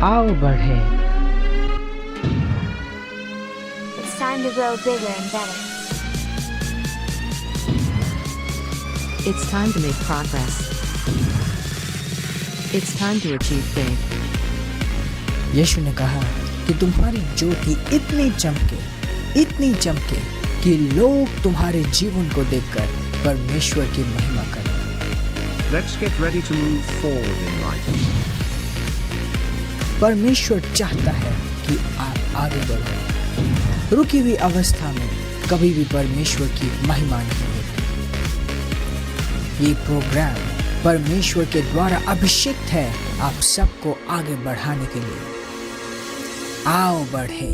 आओ बढ़े। It's time to grow bigger and better. It's time to make progress. It's time to achieve big. यीशु ने कहा कि तुम्हारी ज्योति इतनी चमके कि लोग तुम्हारे जीवन को देखकर परमेश्वर की महिमा करें। Let's get ready to move forward in life. परमेश्वर चाहता है कि आप आगे बढ़ो। रुकी हुई अवस्था में कभी भी परमेश्वर की महिमा नहीं होती। ये प्रोग्राम परमेश्वर के द्वारा अभिषेक है आप सबको आगे बढ़ाने के लिए। आओ बढ़े।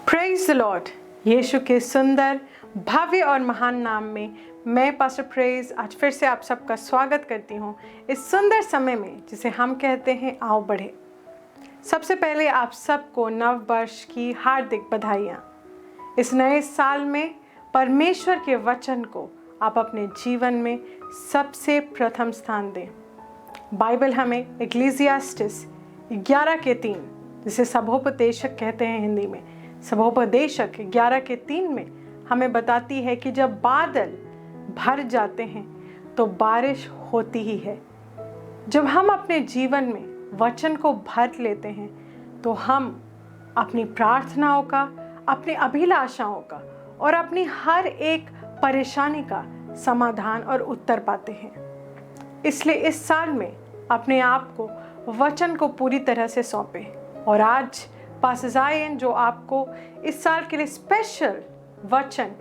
Praise the Lord. यीशु के सुंदर, भव्य और महान नाम में मैं पास्टर प्रेज आज फिर से आप सबका स्वागत करती हूँ इस सुंदर समय में जिसे हम कहते हैं आओ बढ़े। सबसे पहले आप सबको नव वर्ष की हार्दिक बधाइयाँ। इस नए साल में परमेश्वर के वचन को आप अपने जीवन में सबसे प्रथम स्थान दें। बाइबल हमें इक्लेसियास्टिस 11:3 जिसे सभोपदेशक कहते हैं हिंदी में, सभोपदेशक 11:3 में हमें बताती है कि जब बादल भर जाते हैं तो बारिश होती ही है। जब हम अपने जीवन में वचन को भर लेते हैं तो हम अपनी प्रार्थनाओं का, अपनी अभिलाषाओं का और अपनी हर एक परेशानी का समाधान और उत्तर पाते हैं। इसलिए इस साल में अपने आप को वचन को पूरी तरह से सौंपें। और आज पास्टर ज़ायन जो आपको इस साल के लिए स्पेशल वचन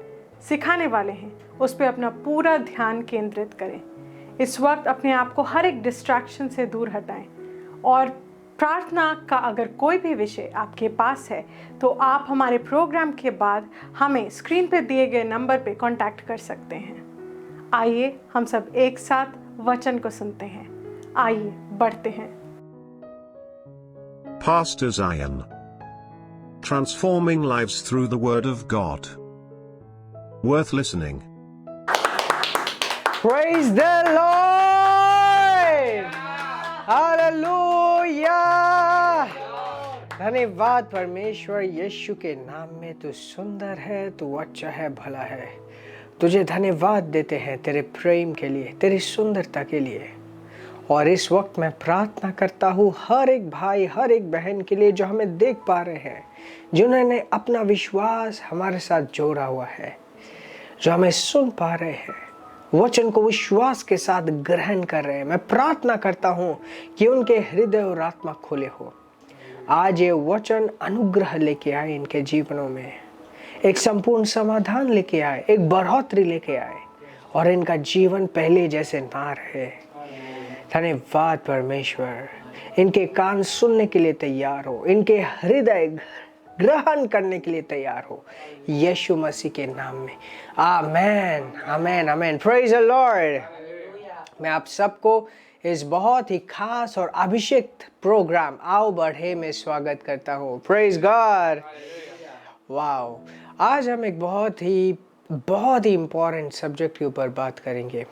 सिखाने वाले हैं उस पर अपना पूरा ध्यान केंद्रित करें। इस वक्त अपने आप को हर एक डिस्ट्रैक्शन से दूर हटाएं और प्रार्थना का अगर कोई भी विषय आपके पास है तो आप हमारे प्रोग्राम के बाद हमें स्क्रीन पे दिए गए नंबर पे कांटेक्ट कर सकते हैं। आइए हम सब एक साथ वचन को सुनते हैं। आइए बढ़ते हैं। Pastor Zion. Transforming lives through the Word of God. Worth listening. Praise the Lord! Hallelujah! धन्यवाद परमेश्वर। यीशु के नाम में तू सुंदर है, तू अच्छा है, भला है। तुझे धन्यवाद देते हैं तेरे प्रेम के लिए, तेरी सुंदरता के लिए। और इस वक्त मैं प्रार्थना करता हूँ हर एक भाई, हर एक बहन के लिए जो हमें देख पा रहे हैं, जिन्होंने अपना विश्वास हमारे साथ जोड़ा हुआ है, जो हमें सुन पा रहे हैं, वचन को विश्वास के साथ ग्रहण कर रहे हैं। मैं प्रार्थना करता हूँ कि उनके हृदय और आत्मा खुले हो। आज ये वचन अनुग्रह लेके आए इनके जीवनों में, एक संपूर्ण समाधान लेके आए, एक बढ़ोतरी लेके आए और इनका जीवन पहले जैसे ना रहे। धन्यवाद परमेश्वर। इनके कान सुनने के लिए तैयार हो, इनके हृदय ग्रहण करने के लिए तैयार हो, यीशु मसीह के नाम में। आमेन, आमेन, आमेन। Praise the Lord. मैं आप सबको इस बहुत ही खास और अभिषेक प्रोग्राम आओ बढ़े में स्वागत करता हूँ। Praise God. वाओ। आज हम एक बहुत ही इम्पोर्टेंट सब्जेक्ट के ऊपर बात करेंगे।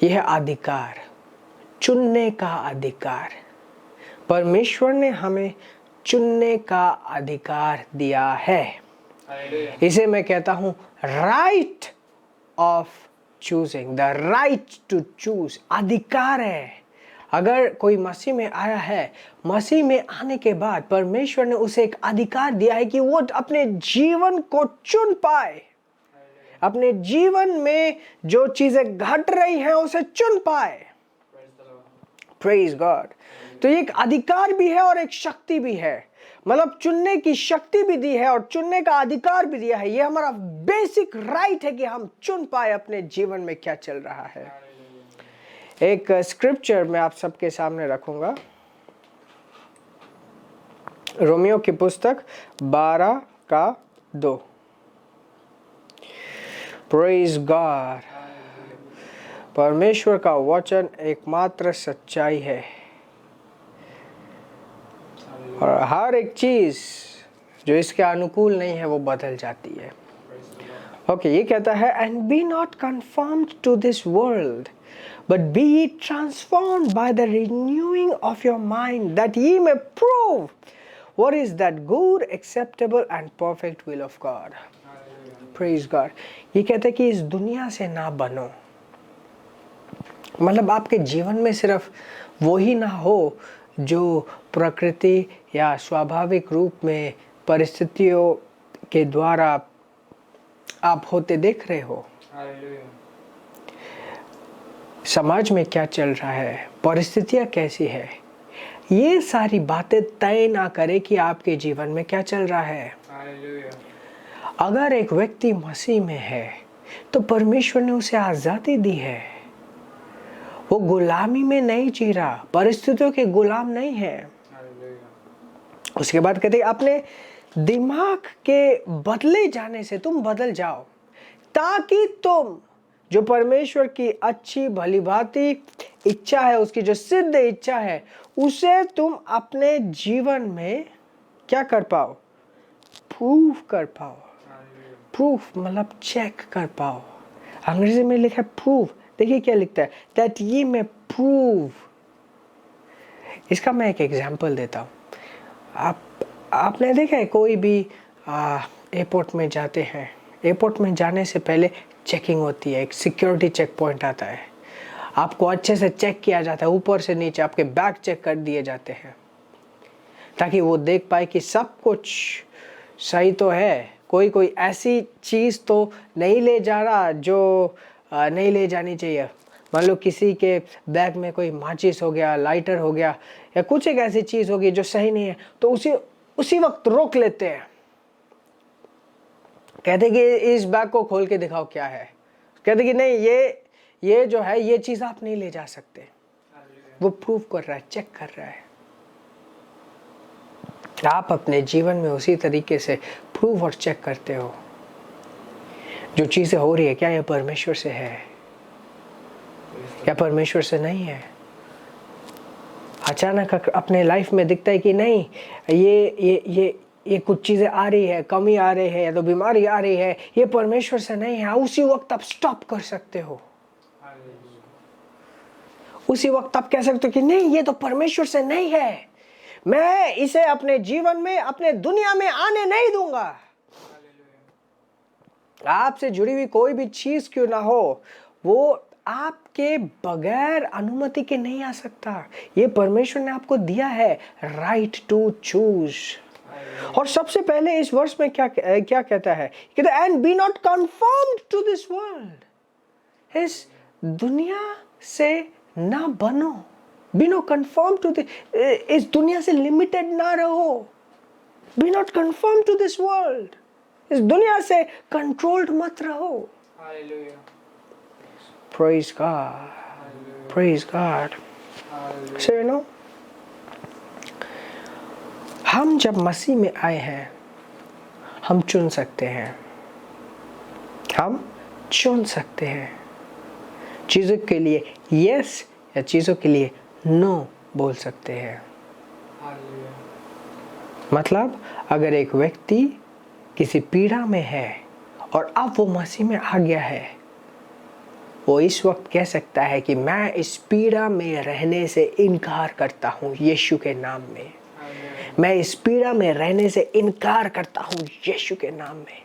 यह अधिकार, चुनने का अधिकार। परमेश्वर ने हमें चुनने का अधिकार दिया है। इसे मैं कहता हूं right of choosing, the right to choose. अधिकार है। अगर कोई मसीह में आया है, मसीह में आने के बाद परमेश्वर ने उसे एक अधिकार दिया है कि वो अपने जीवन को चुन पाए, अपने जीवन में जो चीजें घट रही हैं उसे चुन पाए। Praise God. तो ये एक अधिकार भी है और एक शक्ति भी है। मतलब चुनने की शक्ति भी दी है और चुनने का अधिकार भी दिया है। ये हमारा बेसिक राइट है कि हम चुन पाए अपने जीवन में क्या चल रहा है। एक स्क्रिप्चर मैं आप सबके सामने रखूंगा। रोमियो की पुस्तक 12:2। Praise God. परमेश्वर का वचन एकमात्र सच्चाई है और हर एक चीज जो इसके अनुकूल नहीं है वो बदल जाती है। ओके, ये कहता है and be not confirmed to this world but be transformed by the renewing of your mind that ye may prove what is that good, acceptable and perfect will of God. Praise God. ये कहते हैं कि इस दुनिया से ना बनो, मतलब आपके जीवन में सिर्फ वो ही ना हो जो प्रकृति या स्वाभाविक रूप में परिस्थितियों के द्वारा आप होते देख रहे हो। समाज में क्या चल रहा है, परिस्थितियां कैसी है, ये सारी बातें तय ना करे कि आपके जीवन में क्या चल रहा है। अगर एक व्यक्ति मसीह में है तो परमेश्वर ने उसे आजादी दी है, वो गुलामी में नहीं जी रहा, परिस्थितियों के गुलाम नहीं है। उसके बाद कहते अपने दिमाग के बदले जाने से तुम बदल जाओ ताकि तुम जो परमेश्वर की अच्छी भली भांति इच्छा है, उसकी जो सिद्ध इच्छा है, उसे तुम अपने जीवन में क्या कर पाओ, प्रूफ कर पाओ। प्रूफ मतलब चेक कर पाओ। अंग्रेजी में लिखा है प्रूफ, देखिए क्या लिखता है, दैट ये मैं प्रूव। इसका मैं एक एग्जांपल देता हूँ। आपने देखा है कोई भी एयरपोर्ट में जाते हैं, एयरपोर्ट में जाने से पहले चेकिंग होती है, एक सिक्योरिटी चेक पॉइंट आता है, आपको अच्छे से चेक किया जाता है, ऊपर से नीचे आपके बैग चेक कर दिए जाते हैं ताकि वो देख पाए कि सब कुछ सही तो है, कोई ऐसी चीज़ तो नहीं ले जा रहा जो नहीं ले जानी चाहिए। मान लो किसी के बैग में कोई माचिस हो गया, लाइटर हो गया या कुछ एक ऐसी चीज़ होगी जो सही नहीं है, तो उसी वक्त रोक लेते हैं, कहते कि इस बैग को खोल के दिखाओ क्या है। कहते कि नहीं, ये जो है ये चीज़ आप नहीं ले जा सकते। वो प्रूव कर रहा है, चेक कर रहा है। आप अपने जीवन में उसी तरीके से प्रूव और चेक करते हो। जो चीज़ें हो रही है, क्या ये परमेश्वर से है या परमेश्वर से नहीं है। अचानक अपने लाइफ में दिखता है कि नहीं, ये कुछ चीज़ें आ रही है, कमी आ रही है या तो बीमारी आ रही है, ये परमेश्वर से नहीं है। उसी वक्त आप स्टॉप कर सकते हो, उसी वक्त आप कह सकते हो कि नहीं, ये तो परमेश्वर से नहीं है, मैं इसे अपने जीवन में, अपने दुनिया में आने नहीं दूंगा। आपसे जुड़ी हुई कोई भी चीज क्यों ना हो, वो आपके बगैर अनुमति के नहीं आ सकता। ये परमेश्वर ने आपको दिया है राइट टू चूज। और सबसे पहले इस वर्ष में क्या कहता है, कहता है and be not confirmed to this world. इस दुनिया से ना बनो, बी नॉट कन्फर्म्ड टू इस दुनिया से लिमिटेड ना रहो। Be not confirmed to this world, इस दुनिया से कंट्रोल्ड मत रहो। Praise God. Praise God. So you know, हम जब मसीह में आए हैं, हम चुन सकते हैं, हम चुन सकते हैं चीज़ों के लिए यस या चीज़ों के लिए नो बोल सकते हैं। मतलब अगर एक व्यक्ति किसी पीड़ा में है और अब वो मसीह में आ गया है, वो इस वक्त कह सकता है कि मैं इस पीड़ा में रहने से इनकार करता हूँ यीशु के नाम में। मैं इस पीड़ा में रहने से इनकार करता हूँ यीशु के नाम में।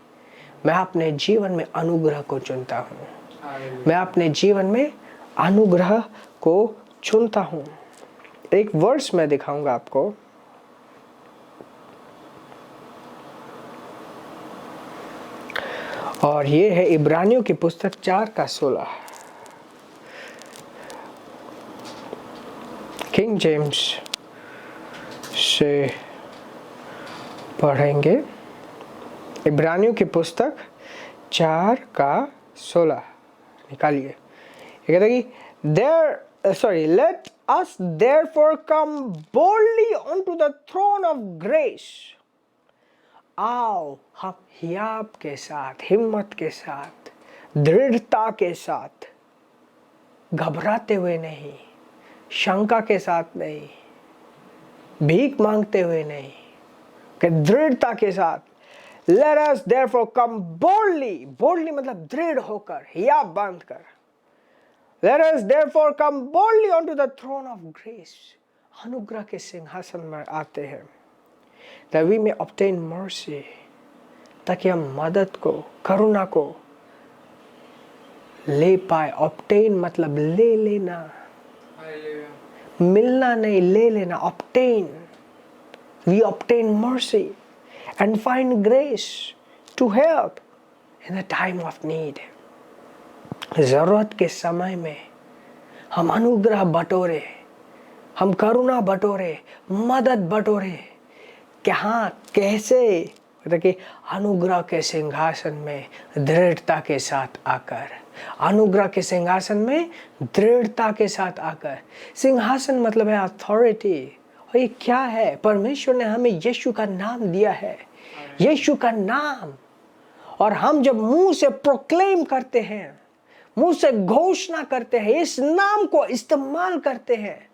मैं अपने जीवन में अनुग्रह को चुनता हूँ, मैं अपने जीवन में अनुग्रह को चुनता हूँ। एक वर्स मैं दिखाऊंगा आपको, और ये है इब्रानियों की पुस्तक 4:16। किंग जेम्स से पढ़ेंगे। इब्रानियों की पुस्तक 4:16 निकालिए। ये कहता है कि let us therefore come boldly onto the throne of grace। आओ हम हियाब के साथ, हिम्मत के साथ, दृढ़ता के साथ, घबराते हुए नहीं, शंका के साथ नहीं, भीख मांगते हुए नहीं, कि दृढ़ता के साथ Let us therefore come boldly, boldly मतलब दृढ़ होकर या बांध कर. Let us therefore come boldly onto the throne of grace. अनुग्रह के सिंहासन में आते हैं. That we may obtain mercy. ताकि हम मदद को, करुणा को ले पाए. Obtain मतलब ले लेना, मिलना नहीं, ले लेना. Obtain. We obtain mercy and find grace to help in the time of need. जरूरत के समय में हम अनुग्रह बटोरे, हम करुणा बटोरे, मदद बटोरे. कहाँ, कैसे? देखिए, अनुग्रह के सिंहासन में दृढ़ता के साथ आकर. अनुग्रह के सिंहासन में दृढ़ता के साथ आकर. सिंहासन मतलब है अथॉरिटी. और ये क्या है? परमेश्वर ने हमें यीशु का नाम दिया है. यीशु का नाम. और हम जब मुंह से प्रोक्लेम करते हैं, मुंह से घोषणा करते हैं, इस नाम को इस्तेमाल करते हैं,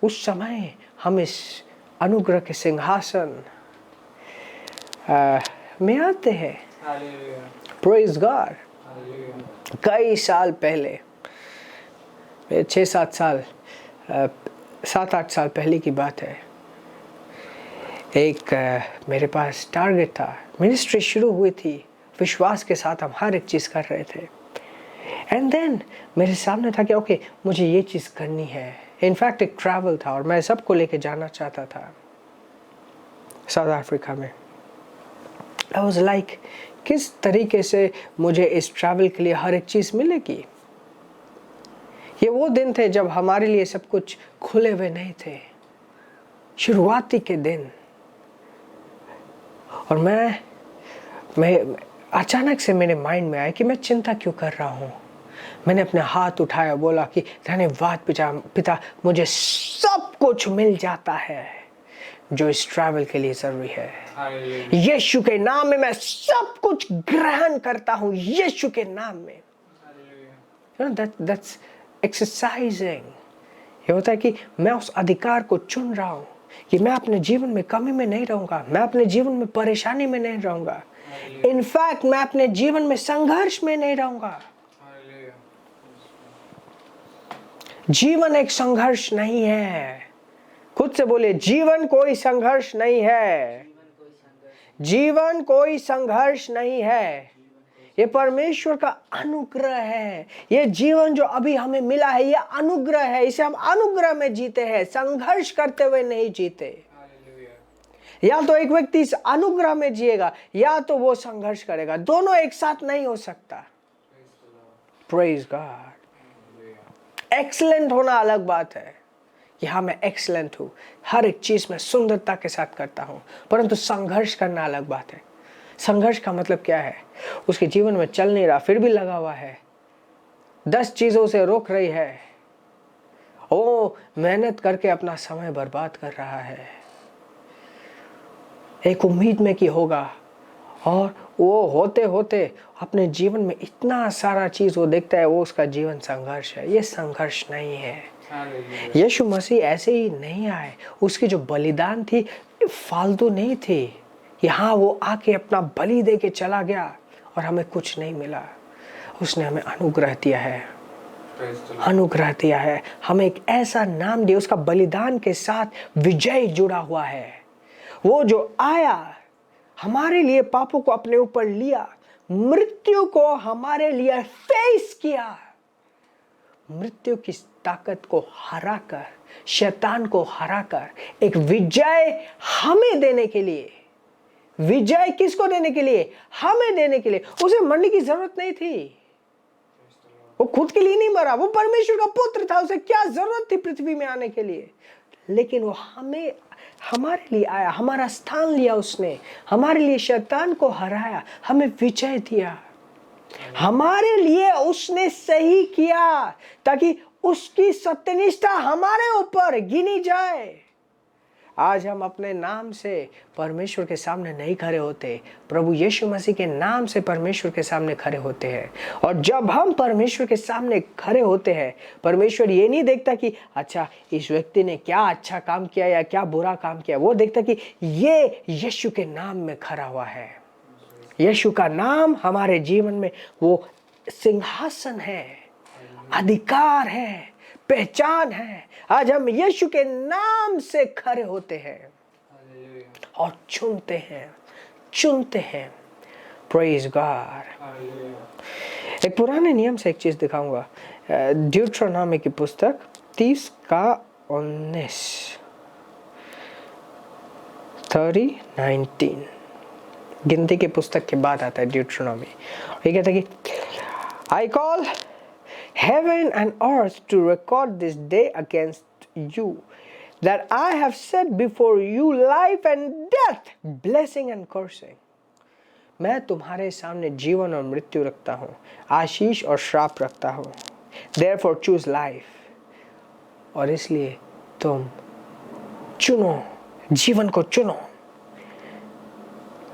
उस समय हम इस अनुग्रह के सिंहासन में आते हैं. Praise God. कई साल पहले, 6-7 साल, 7-8 साल पहले की बात है. एक मेरे पास टारगेट था. मिनिस्ट्री शुरू हुई थी, विश्वास के साथ हम हर एक चीज़ कर रहे थे. एंड देन मेरे सामने था कि ओके, मुझे ये चीज़ करनी है. इनफैक्ट एक ट्रैवल था और मैं सबको लेके जाना चाहता था साउथ अफ्रीका में. आई वाज लाइक, किस तरीके से मुझे इस ट्रैवल के लिए हर एक चीज़ मिलेगी. ये वो दिन थे जब हमारे लिए सब कुछ खुले हुए नहीं थे, शुरुआती के दिन. और मैं अचानक से मेरे माइंड में आया कि मैं चिंता क्यों कर रहा हूँ. मैंने अपने हाथ उठाया, बोला कि धन्यवाद पिता, मुझे सब कुछ मिल जाता है जो इस ट्रैवल के लिए जरूरी है. यीशु के नाम में मैं सब कुछ ग्रहण करता हूँ. यीशु के नाम में. That's exercising. ये होता है कि मैं उस अधिकार को चुन रहा हूँ कि मैं अपने जीवन में कमी में नहीं रहूंगा, मैं अपने जीवन में परेशानी में नहीं रहूंगा. इनफैक्ट मैं अपने जीवन में संघर्ष में नहीं रहूंगा. जीवन एक संघर्ष नहीं है. खुद से बोले, जीवन कोई संघर्ष नहीं है. जीवन कोई संघर्ष नहीं है. ये परमेश्वर का अनुग्रह है. ये जीवन जो अभी हमें मिला है, ये अनुग्रह है. इसे हम अनुग्रह में जीते हैं, संघर्ष करते हुए नहीं जीते. या तो एक व्यक्ति इस अनुग्रह में जिएगा या तो वो संघर्ष करेगा. दोनों एक साथ नहीं हो सकता. Praise God. एक्सीलेंट होना अलग बात है कि हाँ, मैं एक्सीलेंट हूँ, हर एक चीज में सुंदरता के साथ करता हूँ. परंतु संघर्ष करना अलग बात है. संघर्ष का मतलब क्या है? उसके जीवन में चल नहीं रहा, फिर भी लगा हुआ है, 10 चीजों से रोक रही है, वो मेहनत करके अपना समय बर्बाद कर रहा है, एक उम्मीद में कि होगा, और वो होते होते अपने जीवन में इतना सारा चीज वो देखता है, वो उसका जीवन संघर्ष है. ये संघर्ष नहीं है. यीशु मसीह ऐसे ही नहीं आए. उसकी जो बलिदान थी फालतू नहीं थी कि हाँ, वो आके अपना बलि दे के चला गया और हमें कुछ नहीं मिला. उसने हमें अनुग्रह दिया है. अनुग्रह दिया है. हमें एक ऐसा नाम दिया, उसका बलिदान के साथ विजय जुड़ा हुआ है. वो जो आया, हमारे लिए पापों को अपने ऊपर लिया, मृत्यु को हमारे लिए फेस किया, मृत्यु की ताकत को हराकर, शैतान को हराकर एक विजय हमें देने के लिए. विजय किसको देने के लिए? हमें देने के लिए. उसे मरने की जरूरत नहीं थी. वो खुद के लिए नहीं मरा, वो परमेश्वर का पुत्र था. उसे क्या जरूरत थी पृथ्वी में आने के लिए? लेकिन वो हमारे लिए आया, हमारा स्थान लिया उसने, हमारे लिए शैतान को हराया, हमें विजय दिया. हमारे लिए उसने सही किया ताकि उसकी सत्यनिष्ठा हमारे ऊपर गिनी जाए. आज हम अपने नाम से परमेश्वर के सामने नहीं खड़े होते, प्रभु यीशु मसीह के नाम से परमेश्वर के सामने खड़े होते हैं। और जब हम परमेश्वर के सामने खड़े होते हैं, परमेश्वर ये नहीं देखता कि अच्छा इस व्यक्ति ने क्या अच्छा काम किया या क्या बुरा काम किया, वो देखता कि ये यीशु के नाम में खड़ा हुआ है। यीशु का नाम हमारे जीवन में वो सिंहासन है, अधिकार है, पहचान है। आज हम यीशु के नाम से खड़े होते हैं और चुनते हैं। Praise God. एक पुराने नियम से एक चीज दिखाऊंगा, ड्यूट्रोनॉमी की पुस्तक 30:19 30:19 गिनती की पुस्तक के बाद आता है ड्यूट्रोनॉमी। ये कहता है कि I call heaven and earth to record this day against you, that I have set before you life and death, blessing and cursing. मैं तुम्हारे सामने जीवन और मृत्यु रखता हूँ, आशीष और श्राप रखता हूँ। Therefore choose life. और इसलिए तुम चुनो, जीवन को चुनो।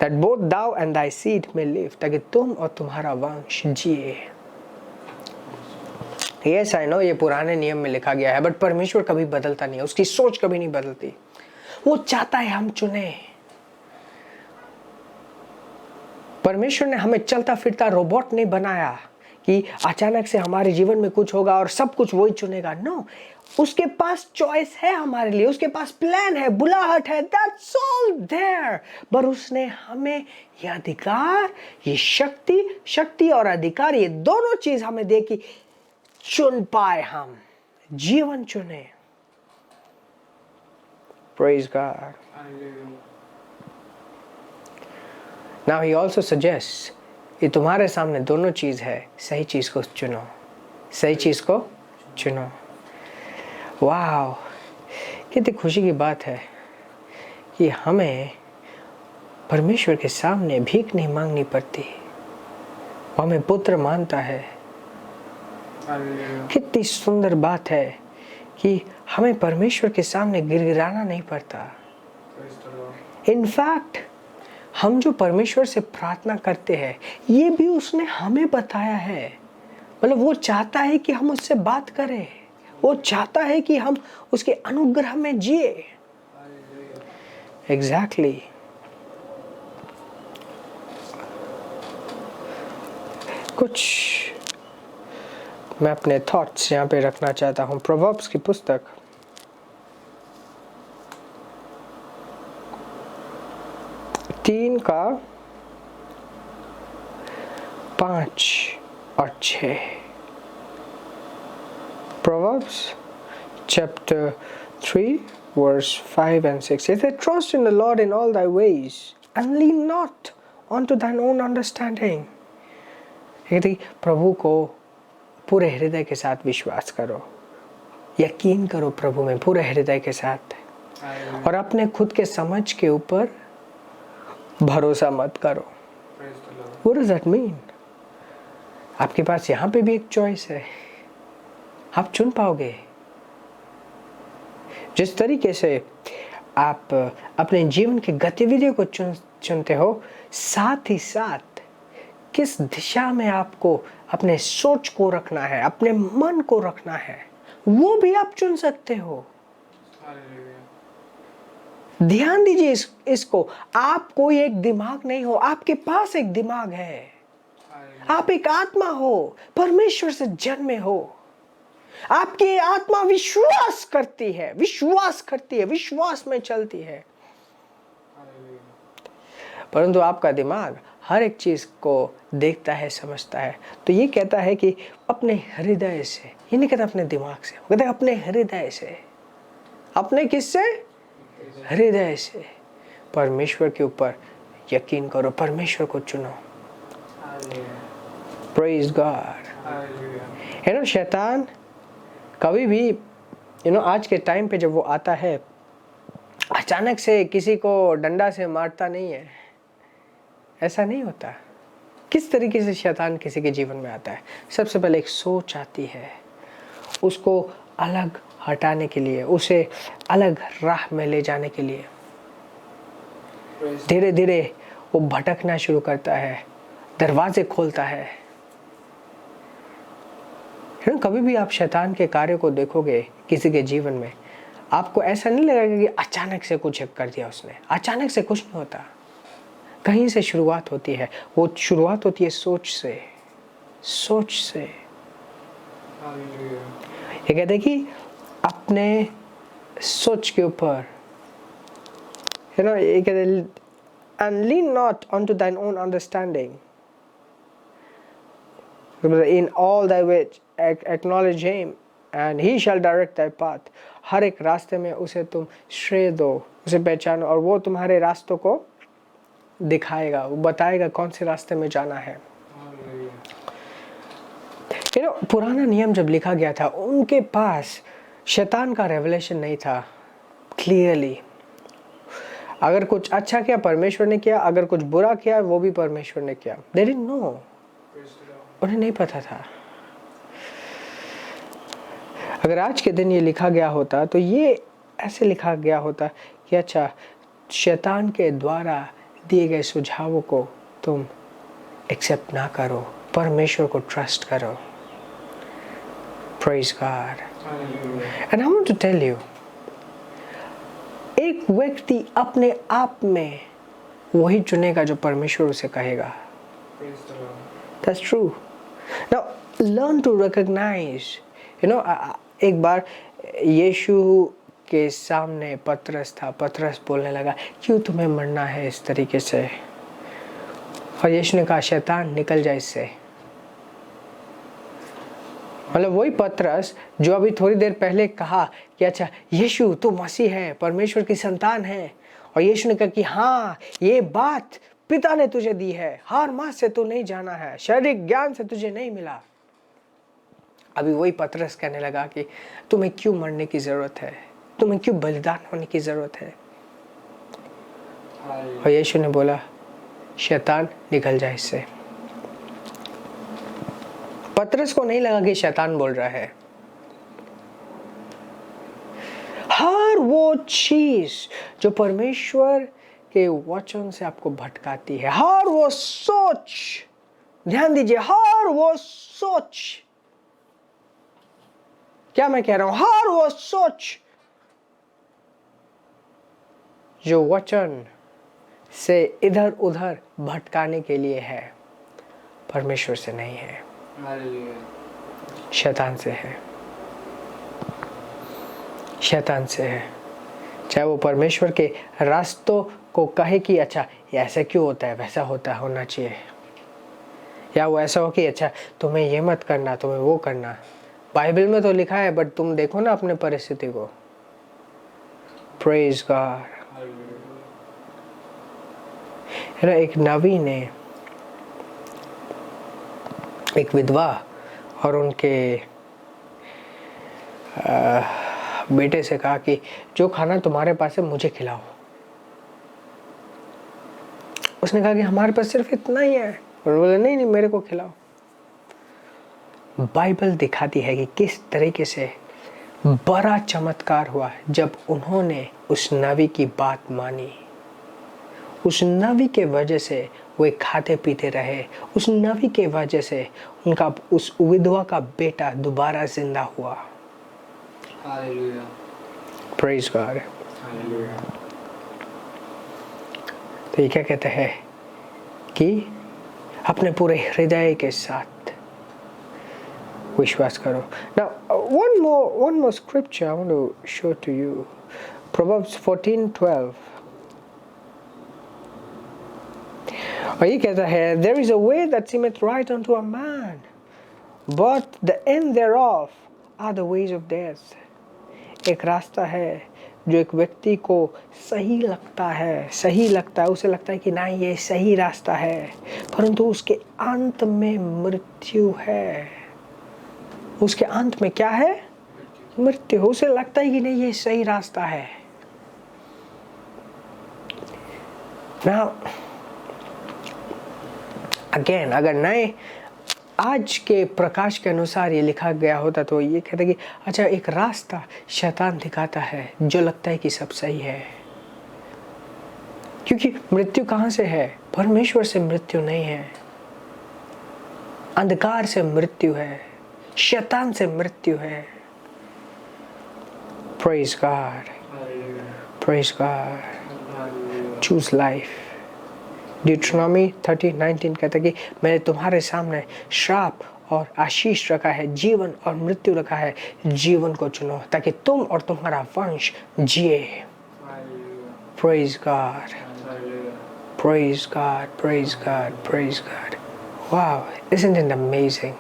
That both thou and thy seed may live, ताकि तुम और तुम्हारा वंश जिए। Yes, I know ये पुराने नियम में लिखा गया है, बट परमेश्वर कभी बदलता नहीं है, उसकी सोच कभी नहीं बदलती। वो चाहता है हम चुने। परमेश्वर ने हमें चलता फिरता रोबोट नहीं बनाया कि अचानक से हमारे जीवन में कुछ होगा और सब कुछ वही चुनेगा। नो, उसके पास चॉइस है हमारे लिए, उसके पास प्लान है, बुलाहट है, that's all there। पर उसने हमें ये अधिकार, ये शक्ति और अधिकार, ये दोनों चीज हमें दे कि चुन पाए, हम जीवन चुने। Praise God. Now he also suggests कि तुम्हारे सामने दोनों चीज है, सही चीज को चुनो, सही चीज को चुनो। वाह, कितनी खुशी की बात है कि हमें परमेश्वर के सामने भीख नहीं मांगनी पड़ती, वो हमें पुत्र मानता है। कितनी सुंदर बात है कि हमें परमेश्वर के सामने गिड़गिड़ाना नहीं पड़ता। इनफैक्ट हम जो परमेश्वर से प्रार्थना करते हैं, ये भी उसने हमें बताया है। मतलब वो चाहता है कि हम उससे बात करें, वो चाहता है कि हम उसके अनुग्रह में जिए। एग्जैक्टली। कुछ मैं अपने थॉट्स यहाँ पे रखना चाहता हूँ। प्रोवर्ब्स की पुस्तक 3:5 और 6। Proverbs chapter 3 verse 5 and 6. It says, trust in the Lord in all thy ways and lean not unto thine own understanding. प्रभु को पूरे हृदय के साथ विश्वास करो, यकीन करो प्रभु में पूरे हृदय के साथ, और अपने खुद के समझ के ऊपर भरोसा मत करो। What does that mean? आपके पास यहाँ पे भी एक चॉइस है, आप चुन पाओगे। जिस तरीके से आप अपने जीवन की गतिविधियों को चुनते हो, साथ ही साथ किस दिशा में आपको अपने सोच को रखना है, अपने मन को रखना है, वो भी आप चुन सकते हो। ध्यान दीजिए इसको। आप कोई एक दिमाग नहीं हो, आपके पास एक दिमाग है। आप एक आत्मा हो, परमेश्वर से जन्मे हो। आपकी आत्मा विश्वास करती है, विश्वास में चलती है। परंतु आपका दिमाग हर एक चीज को देखता है, समझता है। तो ये कहता है कि अपने हृदय से, ये नहीं कहता अपने दिमाग से, वो कहता है अपने हृदय से। अपने किससे? हृदय से परमेश्वर के ऊपर यकीन करो, परमेश्वर को चुनो। Praise God. शैतान कभी भी आज के टाइम पे जब वो आता है, अचानक से किसी को डंडा से मारता नहीं है, ऐसा नहीं होता। किस तरीके से शैतान किसी के जीवन में आता है? सबसे पहले एक सोच आती है, उसको अलग हटाने के लिए, उसे अलग राह में ले जाने के लिए। धीरे धीरे वो भटकना शुरू करता है, दरवाजे खोलता है। कभी भी आप शैतान के कार्य को देखोगे किसी के जीवन में, आपको ऐसा नहीं लगेगा कि अचानक से कुछ कर दिया उसने। अचानक से कुछ नहीं होता, कहीं से शुरुआत होती है। वो शुरुआत होती है सोच से। ये कहते हैं कि अपने सोच के ऊपर, ये कहते हैं and lean not unto thine own understanding, in all thy ways acknowledge him and he shall direct thy path। हर एक रास्ते में उसे तुम श्रेय दो, उसे पहचानो और वो तुम्हारे रास्तों को दिखाएगा, वो बताएगा कौन से रास्ते में जाना है। पुराना नियम जब लिखा गया था, उनके पास शैतान का रेवलेशन नहीं था क्लियरली। अगर कुछ अच्छा किया परमेश्वर ने किया, अगर कुछ बुरा किया वो भी परमेश्वर ने किया। They didn't know, उन्हें नहीं पता था। अगर आज के दिन ये लिखा गया होता तो ये ऐसे लिखा गया होता कि अच्छा, शैतान के द्वारा दिए गए सुझावों को तुम एक्सेप्ट ना करो, परमेश्वर को ट्रस्ट करो। Praise God। And I want to tell you, एक व्यक्ति अपने आप में वही चुनेगा जो परमेश्वर उसे कहेगा। That's true। Now learn to recognize, एक बार यीशु के सामने पतरस था। पतरस बोलने लगा, क्यों तुम्हें मरना है इस तरीके से? और यीशु ने कहा, शैतान निकल जाए इससे। मतलब वही पतरस जो अभी थोड़ी देर पहले कहा कि अच्छा यीशु तू मसीह है, परमेश्वर की संतान है, और यीशु ने कहा कि हाँ ये बात पिता ने तुझे दी है, हार मास से तू नहीं जाना है, शारीरिक ज्ञान से तुझे नहीं मिला। अभी वही पतरस कहने लगा कि तुम्हें क्यों मरने की जरूरत है, तुम्हें क्यों बलिदान होने की जरूरत है। और यीशु ने बोला, शैतान निकल जाए इससे। पतरस को नहीं लगा कि शैतान बोल रहा है। हर वो चीज जो परमेश्वर के वचन से आपको भटकाती है, हर वो सोच, ध्यान दीजिए, हर वो सोच, क्या मैं कह रहा हूं, हर वो सोच जो वचन से इधर उधर भटकाने के लिए है, परमेश्वर से नहीं है, शैतान से है। शैतान से है। चाहे वो परमेश्वर के रास्तों को कहे कि अच्छा ये ऐसा क्यों होता है, वैसा होता होना चाहिए, या वो ऐसा हो कि अच्छा तुम्हें ये मत करना, तुम्हें वो करना। बाइबल में तो लिखा है, बट तुम देखो ना अपने परिस्थिति को। Praise God. है ना, एक नबी ने एक विधवा और उनके बेटे से कहा कि जो खाना तुम्हारे पास है मुझे खिलाओ। उसने कहा कि हमारे पास सिर्फ इतना ही है, और बोले नहीं नहीं मेरे को खिलाओ। बाइबल दिखाती है कि किस तरीके से बड़ा चमत्कार हुआ जब उन्होंने उस नबी की बात मानी। उस नबी के वजह से वे खाते पीते रहे। उस नबी के वजह से उनका उस विधवा का बेटा दोबारा जिंदा हुआ। हालेलुया। Praise God. हालेलुया। तो ये क्या कहते हैं कि अपने पूरे हृदय के साथ विश्वास करो। Now one more scripture I want to show to you. Proverbs 14:12. और ये कहता है, there is a way that seemeth right unto a man, but the end thereof are the ways of death. एक रास्ता है जो एक व्यक्ति को सही लगता है, उसे लगता है कि ना ये सही रास्ता है, परंतु उसके अंत में मृत्यु है। उसके अंत में क्या है? मृत्यु। उसे लगता है कि नहीं ये सही रास्ता है। Now, अगेन, अगर नए आज के प्रकाश के अनुसार ये लिखा गया होता तो ये कहते कि अच्छा, एक रास्ता शैतान दिखाता है जो लगता है कि सब सही है, क्योंकि मृत्यु कहां से है? परमेश्वर से मृत्यु नहीं है, अंधकार से मृत्यु है, शैतान से मृत्यु है। Praise God, praise God, choose life. Deuteronomy 30:19 कहता है कि मैंने तुम्हारे सामने श्राप और आशीष रखा है, जीवन और मृत्यु रखा है, जीवन को चुनो ताकि तुम और तुम्हारा वंश जिए। Praise God, praise God, praise God, praise God. Wow, isn't it amazing?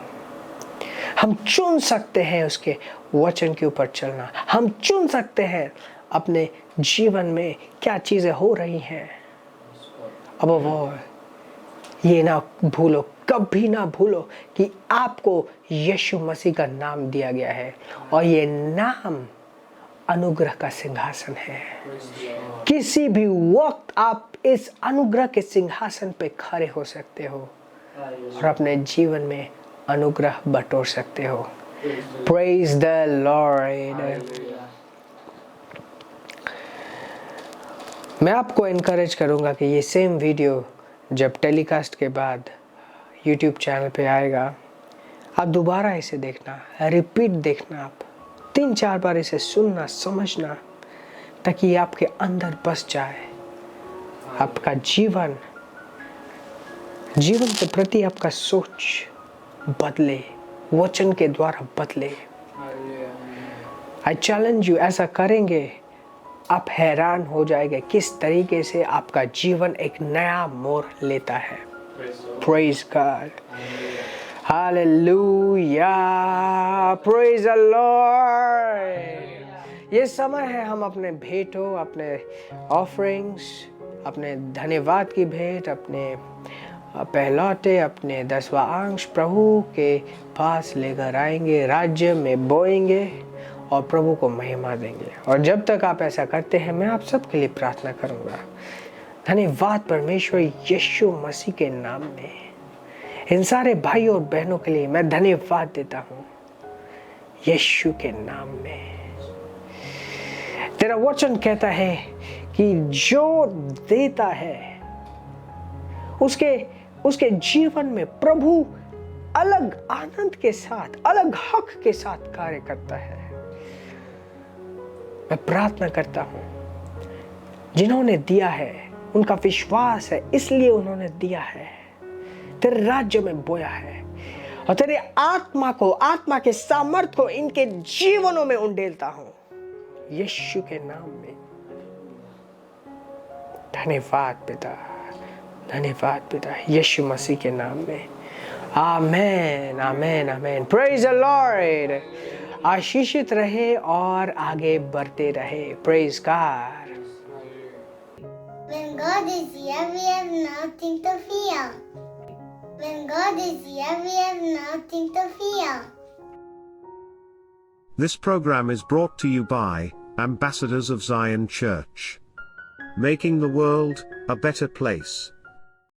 हम चुन सकते हैं उसके वचन के ऊपर चलना, हम चुन सकते हैं अपने जीवन में क्या चीजें हो रही हैं। अब वो ये ना भूलो, कभी ना भूलो कि आपको यीशु मसीह का नाम दिया गया है और ये नाम अनुग्रह का सिंहासन है। किसी भी वक्त आप इस अनुग्रह के सिंहासन पे खड़े हो सकते हो और अपने जीवन में अनुग्रह बटोर सकते हो। Praise the Lord. मैं आपको इनकरेज करूंगा कि ये सेम वीडियो जब टेलीकास्ट के बाद YouTube चैनल पे आएगा, आप दोबारा इसे देखना, रिपीट देखना, आप 3-4 बार इसे सुनना, समझना, ताकि ये आपके अंदर बस जाए। आपका जीवन के प्रति आपका सोच बदले, वचन के द्वारा बदले। आई चैलेंज यू, ऐसा करेंगे आप हैरान हो जाएंगे किस तरीके से आपका जीवन एक नया मोड़ लेता है। Praise God, Hallelujah, Praise the Lord. ये समय है हम अपने भेंटों, अपने ऑफरिंग्स, अपने धन्यवाद की भेंट, अपने पहलौटे, अपने 10वां अंश प्रभु के पास लेकर आएंगे, राज्य में बोएंगे और प्रभु को महिमा देंगे। और जब तक आप ऐसा करते हैं, मैं आप सबके लिए प्रार्थना करूंगा। धन्यवाद परमेश्वर यीशु मसीह के नाम में, इन सारे भाई और बहनों के लिए मैं धन्यवाद देता हूँ यीशु के नाम में। तेरा वचन कहता है कि जो देता है उसके जीवन में प्रभु अलग आनंद के साथ, अलग हक के साथ कार्य करता है। मैं प्रार्थना करता हूं, जिन्होंने दिया है उनका विश्वास है, इसलिए उन्होंने दिया है, तेरे राज्य में बोया है और तेरे आत्मा के सामर्थ को इनके जीवनों में उंडेलता हूं यीशु के नाम में। धन्यवाद पिता, धन्यवाद पिता, यीशु मसीह के नाम में। आमेन, आमेन, आमेन। Praise the Lord. आशीषित रहे और आगे बढ़ते रहे। Praise God. When God is here, we have nothing to fear. When God is here, we have nothing to fear. This program is brought to you by Ambassadors of Zion Church, making the world a better place.